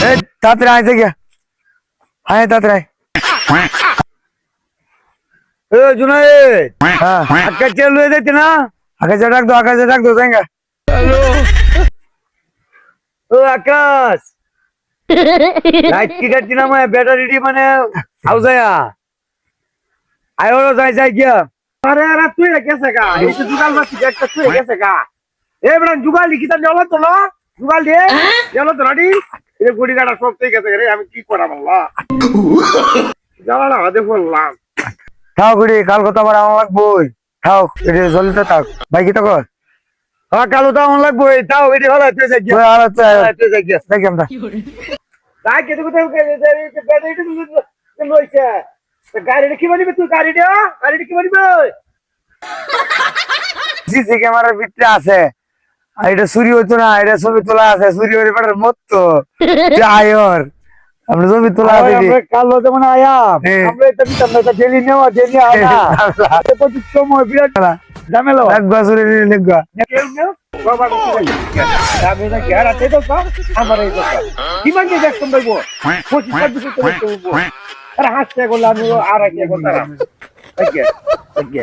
এই তাড়াতাড়ি আয় থেকে আয় তাড়াতাড়ি এ জুনায়েদ হ্যাঁ আকাশ চালু হয়ে যাচ্ছে না আকাশে ডাক দো জায়গা ও আকাশ লাইট কি কাটছি না মানে ব্যাটারি মানে হাউজায়া আয় যাই গিয়া আরে আরে তুই গেছে গা এই যে জুগাল মাছি একটা তুই গেছে গা এ বড় জুগাল লিখিতা নেওয়া তো না জুগাল দে চলো তো রাডি এই গুড়ি গাড়া সব ঠিক আছে রে আমি কি করা বললা জ্বালা না দেখো বললাম থাও গুড়ি কাল কথা আবার আমার লাগবই থাও এটা জলদি থাক ভাই কি তো কর হ্যাঁ কালো তো আমার লাগবই তাও এটা ভালো তুই যাই গিয়া তুই যাই গিয়া দেখ আমরা তাই কেটে কেটে ব্যাটারিটা লইছে গাড়িটা কি বানিবে তুই গাড়িটা কি বানিবে সিসি ক্যামেরার ভিতরে আছে আর এটা চুরি হইতো না এটা ছবি তোলা আছে চুরি হয়ে পাঠার মতো আয়র আমরা ছবি তোলা আছে আমরা কালো যেমন আয়া আমরা এটা দিতাম না এটা ডেলি নেওয়া ডেলি আয়া প্রতি সময় বিরাট ঝামেলা এক বছরে লিখবা কেউ নেও বাবা আমি না গ্যারা তে তো আমার এই কথা কি মানে দেখতাম দেবো 25 26 করে দেবো আরে হাসতে গেলাম আর আগে কথা ওকে